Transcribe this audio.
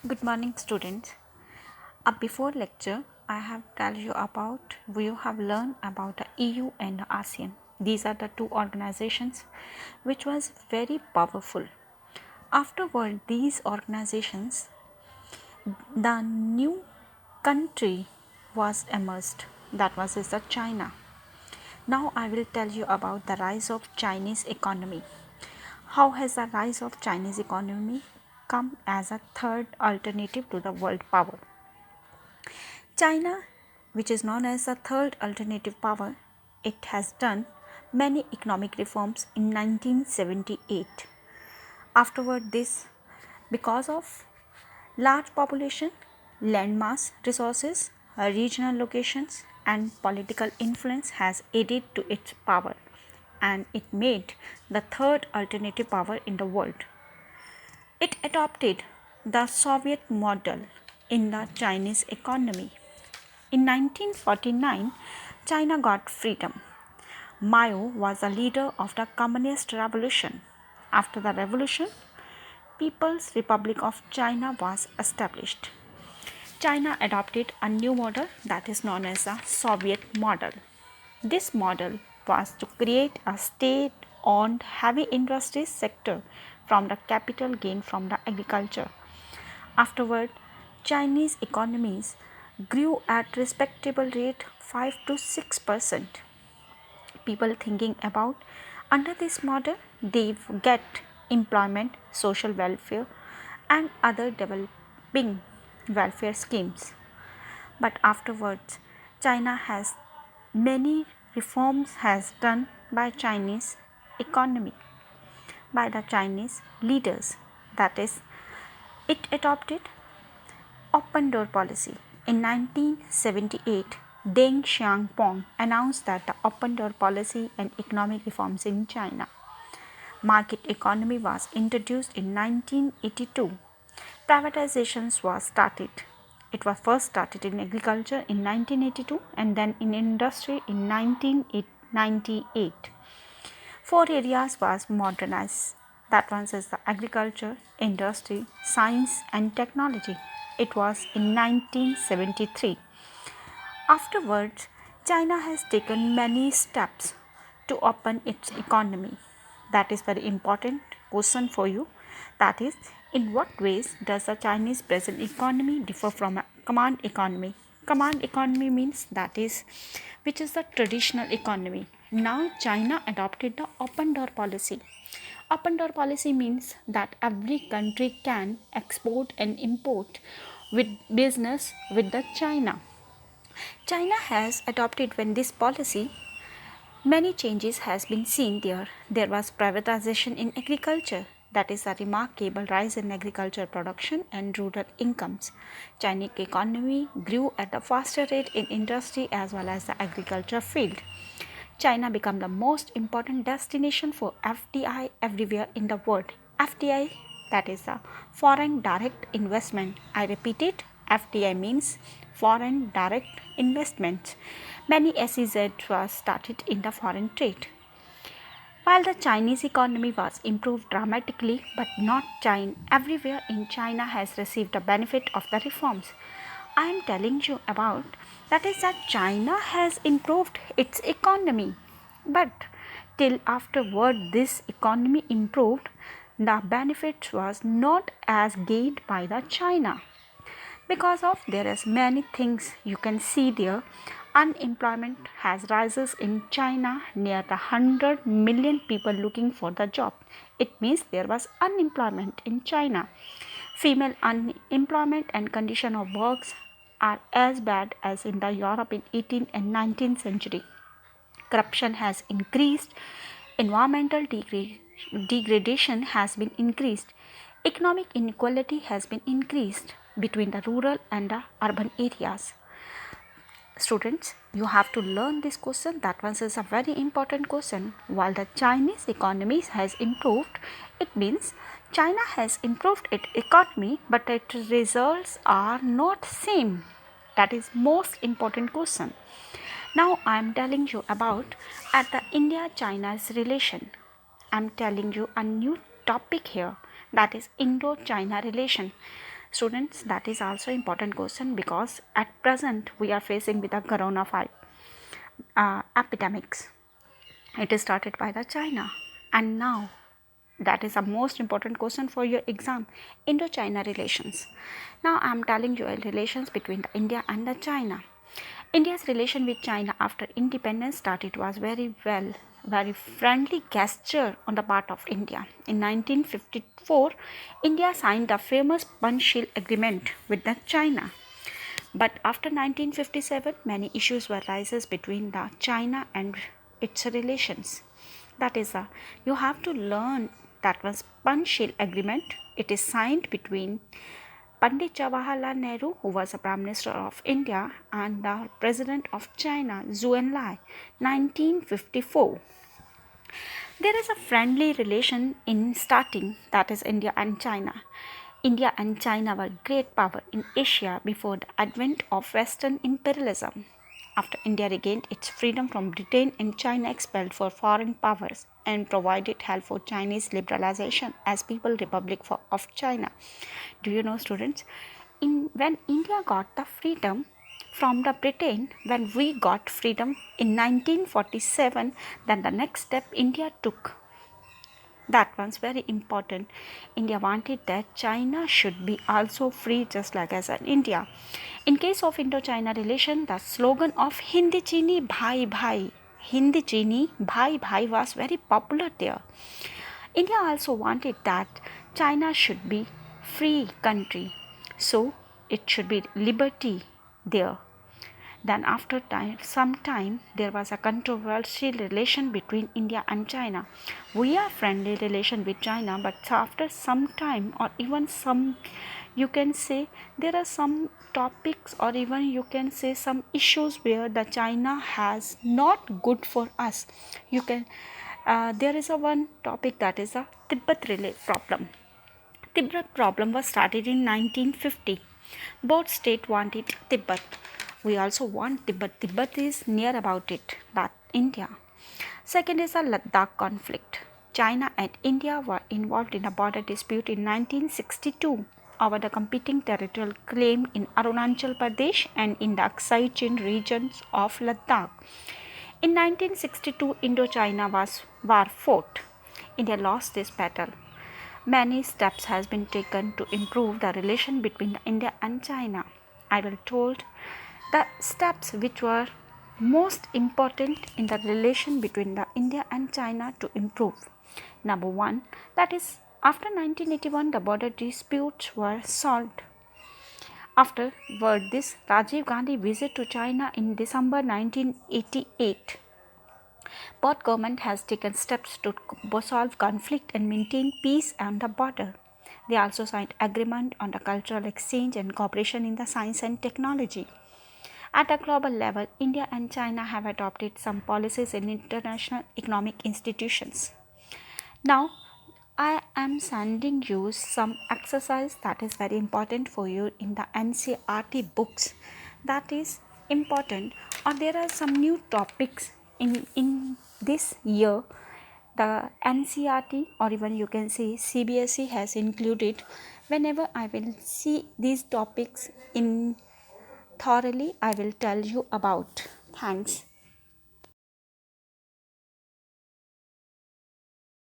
Good morning, students. Before lecture, I have tell you about we have learned about the EU and the ASEAN. These are the two organizations which was very powerful. Afterward, these organizations, the new country was emerged. That was is the China. Now I will tell you about the rise of Chinese economy. How has the rise of Chinese economy come as a third alternative to the world power? China, which is known as the third alternative power, it has done many economic reforms in 1978. Afterward, this because of large population, landmass resources, regional locations, and political influence has added to its power, and it made the third alternative power in the world. It adopted the Soviet model in the Chinese economy. In 1949, China got freedom. Mao was the leader of the Communist Revolution. After the revolution, People's Republic of China was established. China adopted a new model that is known as the Soviet model. This model was to create a state-owned heavy industry sector from the capital gained from the agriculture. Afterward, Chinese economies grew at respectable rate 5 to 6%. People thinking about under this model they get employment, social welfare and other developing welfare schemes. But afterwards China has many reforms has done by Chinese economy by the Chinese leaders, that is it adopted open door policy. In 1978, Deng Xiaoping announced that the open door policy and economic reforms in China. Market economy was introduced in 1982. Privatizations was started. It was first started in agriculture in 1982 and then in industry in 1998. Four areas was modernized. That one is the agriculture, industry, science and technology. It was in 1973. Afterwards, China has taken many steps to open its economy. That is very important question for you. That is, in what ways does the Chinese present economy differ from a command economy? Command economy means that is which is the traditional economy. Now China adopted the open door policy. Open door policy means that every country can export and import with business with the China. China has adopted when this policy many changes has been seen there. There was privatization in agriculture, that is a remarkable rise in agriculture production and rural incomes. Chinese economy grew at a faster rate in industry as well as the agriculture field. China became the most important destination for FDI everywhere in the world. FDI, that is a foreign direct investment. I repeat it, FDI means foreign direct investment. Many SEZ was started in the foreign trade. While the Chinese economy was improved dramatically, but not China, everywhere in China has received the benefit of the reforms. I am telling you about that is that China has improved its economy, but till afterward this economy improved, the benefit was not as gained by the China because of there is many things you can see there. Unemployment has rises in China, near the 100 million people looking for the job. It means there was unemployment in China. Female unemployment and condition of works are as bad as in the Europe in 18th and 19th century. Corruption has increased, environmental degradation has been increased, economic inequality has been increased between the rural and the urban areas. Students, you have to learn this question. That one is a very important question. While the Chinese economy has improved, it means China has improved its economy, but its results are not same. That is most important question. Now I am telling you about at the India-China's relation. I am telling you a new topic here, that is Indo-China relation. Students, that is also important question because at present we are facing with the coronavirus epidemics. It is started by the China, and now that is the most important question for your exam, Indo-China relations. Now I am telling you relations between the India and the China. India's relation with China after independence started was very friendly gesture on the part of India. In 1954, India signed the famous Panchshil agreement with the China. But after 1957, many issues were rises between the China and its relations. That is, you have to learn that was Panchshil agreement. It is signed between Pandit Jawaharlal Nehru, who was the Prime Minister of India, and the President of China, Zhou Enlai, 1954. There is a friendly relation in starting, that is India and China. India and China were great power in Asia before the advent of Western imperialism. After India regained its freedom from Britain and China expelled for foreign powers and provided help for Chinese liberalization as People Republic of China. Do you know, students, when India got the freedom from the Britain, when we got freedom in 1947, then the next step India took, that was very important. India wanted that China should be also free just like as in India. In case of Indo-China relation, the slogan of Hindi Chini Bhai Bhai, Hindi Chini Bhai Bhai was very popular there. India also wanted that China should be free country, so it should be liberty there. Then after some time, there was a controversial relation between India and China. We are friendly relation with China, but after some time or even some, you can say there are some topics or even you can say some issues where the China has not good for us. You can there is a one topic that is a Tibet problem. Tibet problem was started in 1950. Both states wanted Tibet. We also want Tibet. Tibet is near about it, that India. Second is the Ladakh conflict. China and India were involved in a border dispute in 1962 over the competing territorial claim in Arunachal Pradesh and in the Aksai Chin regions of Ladakh. In 1962, Indo-China war fought. India lost this battle. Many steps has been taken to improve the relation between India and China. I will told the steps which were most important in the relation between the India and China to improve. Number one, that is after 1981 the border disputes were solved. Afterward, this Rajiv Gandhi visit to China in December 1988. Both government has taken steps to solve conflict and maintain peace on the border. They also signed agreement on the cultural exchange and cooperation in the science and technology. At a global level, India and China have adopted some policies in international economic institutions. Now, I am sending you some exercise that is very important for you in the NCERT books. That is important, or there are some new topics in this year. The NCERT or even you can say CBSE has included. Whenever I will see these topics in thoroughly, I will tell you about. Thanks.